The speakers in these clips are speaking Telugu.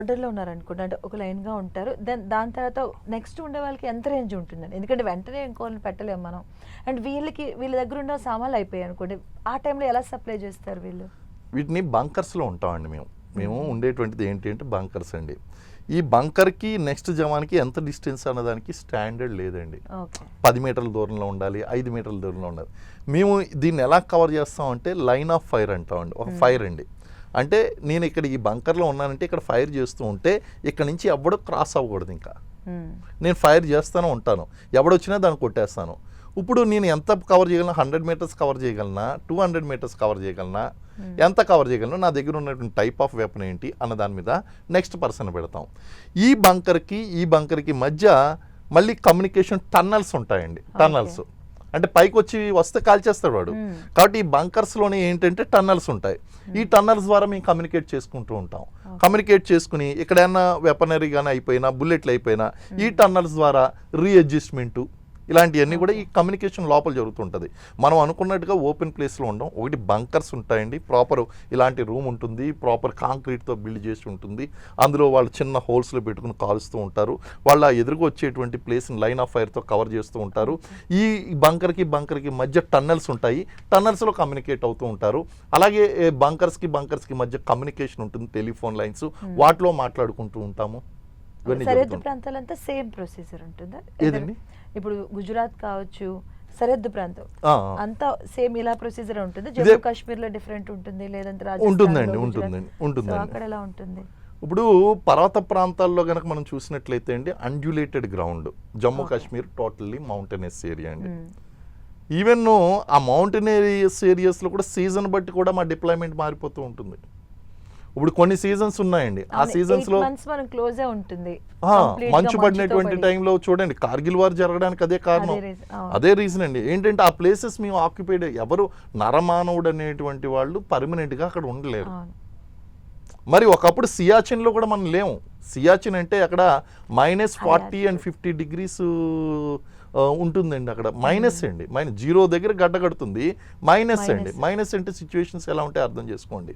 ఆర్డర్‌లో ఉన్నారనుకోండి. అంటే ఒక లైన్‌గా ఉంటారు. దాని తర్వాత నెక్స్ట్ ఉండే వాళ్ళకి ఎంత రేంజ్ ఉంటుందండి? ఎందుకంటే వెంటనే ఇంకోళ్ళని పెట్టలేము మనం. అండ్ వీళ్ళ దగ్గర ఉన్న సామాన్లు అయిపోయాయనుకోండి. ఆ టైంలో ఎలా సప్లై చేస్తారు వీళ్ళు? వీటిని బంకర్స్‌లో ఉంటామండి మేము. మేము హ్మ్. ఉండేటువంటిది ఏంటి అంటే బంకర్స్ అండి. ఈ బంకర్‌కి నెక్స్ట్ జమాన్‌కి ఎంత డిస్టెన్స్ అన్నదానికి స్టాండర్డ్ లేదండి. ఓకే. 10 మీటర్ల దూరంలో ఉండాలి, 5 మీటర్ల దూరంలో ఉండాలి. మేము దీన్ని ఎలా కవర్ చేస్తామంటే లైన్ ఆఫ్ ఫైర్ అంటామండి. ఒక ఫైర్ అండి. అంటే నేను ఇక్కడ ఈ బంకర్‌లో ఉన్నానంటే ఇక్కడ ఫైర్ చేస్తూ ఉంటే ఇక్కడ నుంచి ఎవ్వడు క్రాస్ అవ్వకూడదు ఇంకా. హ్మ్. నేను ఫైర్ చేస్తూనే ఉంటాను. ఎవడొచ్చినా దాన్ని కొట్టేస్తాను. ఇప్పుడు నేను ఎంత కవర్ చేయగలను? 100 మీటర్స్ కవర్ చేయగలనా? 200 మీటర్స్ కవర్ చేయగలనా? ఎంత కవర్ చేయగలను? నా దగ్గర ఉన్నటువంటి టైప్ ఆఫ్ వెపన్ ఏంటి అన్న దాని మీద నెక్స్ట్ పర్సన్ పెడతాం. ఈ బంకర్కి మధ్య మళ్ళీ కమ్యూనికేషన్ టన్నల్స్ ఉంటాయండి. టన్నల్స్ అంటే పైకి వస్తే కాల్చేస్తాడు వాడు. కాబట్టి ఈ బంకర్స్లోనే ఏంటంటే టన్నల్స్ ఉంటాయి. ఈ టన్నల్స్ ద్వారా మేము కమ్యూనికేట్ చేసుకుంటూ ఉంటాం. కమ్యూనికేట్ చేసుకుని ఎక్కడైనా వెపనరీ కానీ అయిపోయినా, బుల్లెట్లు అయిపోయినా ఈ టన్నల్స్ ద్వారా రీఅడ్జస్ట్మెంటు ఇలాంటివన్నీ కూడా ఈ కమ్యూనికేషన్ లోపల జరుగుతుంటుంది. మనం అనుకున్నట్టుగా ఓపెన్ ప్లేస్లో ఉండం. ఒకటి బంకర్స్ ఉంటాయండి, ప్రాపర్ ఇలాంటి రూమ్ ఉంటుంది, ప్రాపర్ కాంక్రీట్తో బిల్డ్ చేసి ఉంటుంది. అందులో వాళ్ళు చిన్న హోల్స్లో పెట్టుకుని కాలుస్తూ ఉంటారు. వాళ్ళ ఎదురుగా వచ్చేటువంటి ప్లేస్ని లైన్ ఆఫ్ ఫైర్తో కవర్ చేస్తూ ఉంటారు. ఈ బంకర్కి మధ్య టన్నల్స్ ఉంటాయి. టన్నల్స్లో కమ్యూనికేట్ అవుతూ ఉంటారు. అలాగే బంకర్స్కి మధ్య కమ్యూనికేషన్ ఉంటుంది, టెలిఫోన్ లైన్స్, వాటిలో మాట్లాడుకుంటూ ఉంటాము. సరిహద్దు ప్రాంతాలంతా సేమ్ ప్రొసీజర్ ఉంటుందా? ఏదండి? ఇప్పుడు గుజరాత్ కావచ్చు, సరిహద్దు ప్రాంతం అంతా సేమ్ ఇలా ప్రొసీజర్ ఉంటుంది. ఇదే జమ్మూ కాశ్మీర్ లో డిఫరెంట్ ఉంటుంది, లేదంటే ఉంటుందండి. అక్కడ ఎలా ఉంటుంది? ఇప్పుడు పర్వత ప్రాంతాల్లో కనుక మనం చూసినట్లయితే అండి, undulated ground. Jammu Kashmir totally mountainous area అండి. ఈవెన్ ఆ మౌంటైనరియస్ ఏరియాస్లో కూడా సీజన్ బట్టి కూడా మా డిప్లాయ్మెంట్ మారిపోతూ ఉంటుంది. ఇప్పుడు కొన్ని సీజన్స్ ఉన్నాయండి. ఆ సీజన్స్ లో మంచు పడినటువంటి టైంలో చూడండి, కార్గిల్ వార్ జరగడానికి అదే కారణం, అదే రీజన్ అండి. ఏంటంటే ఆ ప్లేసెస్ మేము ఆక్యుపైడ్, ఎవరు నరమానవుడు అనేటువంటి వాళ్ళు పర్మనెంట్ గా అక్కడ ఉండలేరు. మరి ఒకప్పుడు సియాచిన్ లో కూడా మనం లేము. సియాచిన్ అంటే అక్కడ -40 and 50 degrees ఉంటుందండి. అక్కడ మైనస్ అండి, జీరో దగ్గర గడ్డ కడుతుంది, మైనస్ అండి. మైనస్ అంటే సిచ్యువేషన్స్ ఎలా ఉంటాయో అర్థం చేసుకోండి.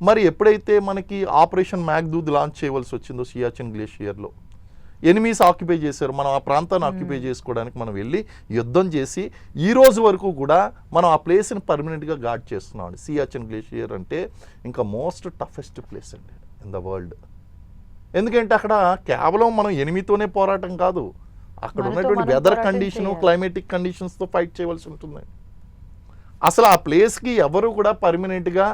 మరి ఎప్పుడైతే మనకి ఆపరేషన్ మ్యాగ్దూద్ లాంచ్ చేయవలసి వచ్చిందో సియాచిన్ గ్లేషియర్లో, ఎనిమీస్ ఆక్యుపై చేశారు. మనం ఆ ప్రాంతాన్ని ఆక్యుపై చేసుకోవడానికి మనం వెళ్ళి యుద్ధం చేసి ఈ రోజు వరకు కూడా మనం ఆ ప్లేస్ని పర్మనెంట్గా గార్డ్ చేస్తున్నాం అండి. సియాచిన్ గ్లేషియర్ అంటే ఇంకా మోస్ట్ టఫెస్ట్ ప్లేస్ అండి ఇన్ ద వరల్డ్. ఎందుకంటే అక్కడ కేవలం మనం ఎనిమితోనే పోరాటం కాదు, అక్కడ ఉన్నటువంటి వెదర్ కండిషను, క్లైమేటిక్ కండిషన్స్తో ఫైట్ చేయవలసి ఉంటుంది. అసలు ఆ ప్లేస్కి ఎవరు కూడా పర్మనెంట్గా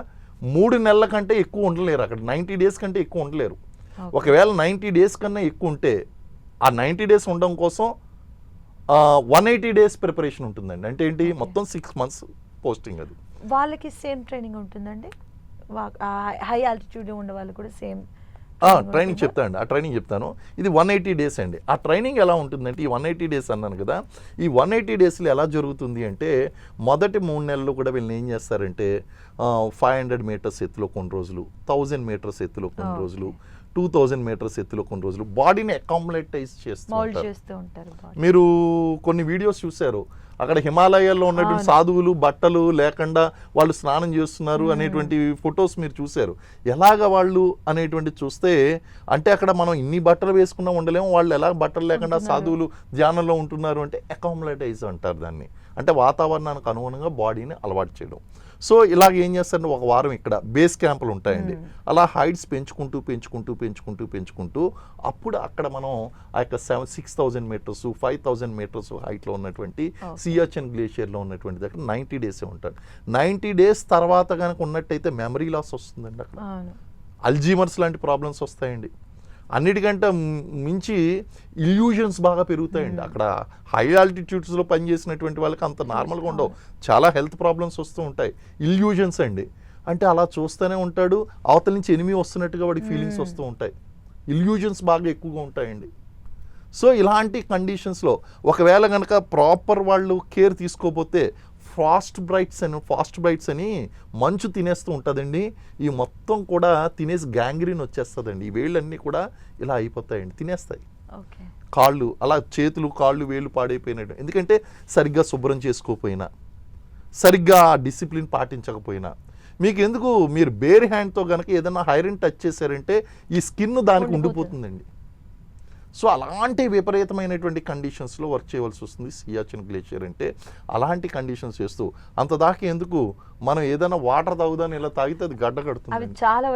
3 నెలల కంటే ఎక్కువ ఉండలేరు. అక్కడ 90 days కంటే ఎక్కువ ఉండలేరు. ఒకవేళ 90 days కన్నా ఎక్కువ ఉంటే ఆ 90 days ఉండడం కోసం 180 days ప్రిపరేషన్ ఉంటుందండి. అంటే ఏంటి, మొత్తం 6 months పోస్టింగ్. అది వాళ్ళకి సేమ్ ట్రైనింగ్ ఉంటుందండి. హై ఆల్టిట్యూడ్ ఉండే వాళ్ళు కూడా సేమ్ ట్రైనింగ్ చెప్తానండి. ఆ ట్రైనింగ్ చెప్తాను. ఇది 180 days అండి. ఆ ట్రైనింగ్ ఎలా ఉంటుందంటే, ఈ 180 days అన్నాను కదా, ఈ 180 daysలో ఎలా జరుగుతుంది అంటే, మొదటి 3 నెలలు కూడా వీళ్ళని ఏం చేస్తారంటే 500 meters ఎత్తులో కొన్ని రోజులు, 1000 meters ఎత్తులో కొన్ని రోజులు, 2000 meters ఎత్తులో కొన్ని రోజులు బాడీని అకామిలేటైజ్ చేస్తూ ఉంటారు. మీరు కొన్ని వీడియోస్ చూశారు, అక్కడ హిమాలయాల్లో ఉన్నటువంటి సాధువులు బట్టలు లేకుండా వాళ్ళు స్నానం చేస్తున్నారు అనేటువంటి ఫొటోస్ మీరు చూశారు. ఎలాగ వాళ్ళు అనేటువంటి చూస్తే, అంటే అక్కడ మనం ఇన్ని బట్టలు వేసుకున్నా ఉండలేము, వాళ్ళు ఎలా బట్టలు లేకుండా సాధువులు ధ్యానంలో ఉంటున్నారు అంటే అకామిలేటైజ్ అంటారు దాన్ని. అంటే వాతావరణానికి అనుగుణంగా బాడీని అలవాటు చేయడం. సో ఇలాగ ఏం చేస్తారంటే, ఒక వారం ఇక్కడ బేస్ క్యాంపులు ఉంటాయండి. అలా హైట్స్ పెంచుకుంటూ అప్పుడు అక్కడ మనం ఆ యొక్క 6,000 meters 5,000 meters హైట్లో ఉన్నటువంటి సియాచిన్ గ్లేషియర్లో ఉన్నటువంటి దగ్గర 90 days ఉంటాడు. 90 days తర్వాత కనుక ఉన్నట్టయితే మెమరీ లాస్ వస్తుందండి. అక్కడ అల్జీమర్స్ లాంటి ప్రాబ్లమ్స్ వస్తాయండి. అన్నిటికంటే మించి ఇల్యూజన్స్ బాగా పెరుగుతాయండి. అక్కడ హై ఆల్టిట్యూడ్స్లో పనిచేసినటువంటి వాళ్ళకి అంత నార్మల్గా ఉండవు, చాలా హెల్త్ ప్రాబ్లమ్స్ వస్తూ ఉంటాయి. ఇల్యూజన్స్ అండి. అంటే అలా చూస్తూనే ఉంటాడు, అవతల నుంచి ఎనిమి వస్తున్నట్టుగా వాడికి ఫీలింగ్స్ వస్తూ ఉంటాయి. ఇల్యూజన్స్ బాగా ఎక్కువగా ఉంటాయండి. సో ఇలాంటి కండిషన్స్లో ఒకవేళ కనుక ప్రాపర్ వాళ్ళు కేర్ తీసుకోకపోతే ఫాస్ట్ బ్రైట్స్ అని మంచు తినేస్తూ ఉంటుందండి. ఈ మొత్తం కూడా తినేసి గ్యాంగ్రీన్ వచ్చేస్తుందండి. ఈ వేళ్ళన్నీ కూడా ఇలా అయిపోతాయండి, తినేస్తాయి. కాళ్ళు అలా, చేతులు కాళ్ళు వేళ్ళు పాడైపోయినట్టు. ఎందుకంటే సరిగ్గా శుభ్రం చేసుకోకపోయినా, సరిగ్గా డిసిప్లిన్ పాటించకపోయినా, మీకు ఎందుకు మీరు బేర్ హ్యాండ్తో కనుక ఏదైనా ఐరన్ టచ్ చేశారంటే ఈ స్కిన్ దానికి ఉండిపోతుందండి. సో అలాంటి విపరీతమైనటువంటి కండిషన్స్లో వర్క్ చేయవలసి వస్తుంది సియాచిన్ గ్లేషియర్ అంటే. అలాంటి కండిషన్స్ చేస్తూ అంత దాకా ఎందుకు మనం ఏదైనా వాటర్ తాగుదాని ఇలా తాగితే అది గడ్డ కడుతుంది. అవి చాలా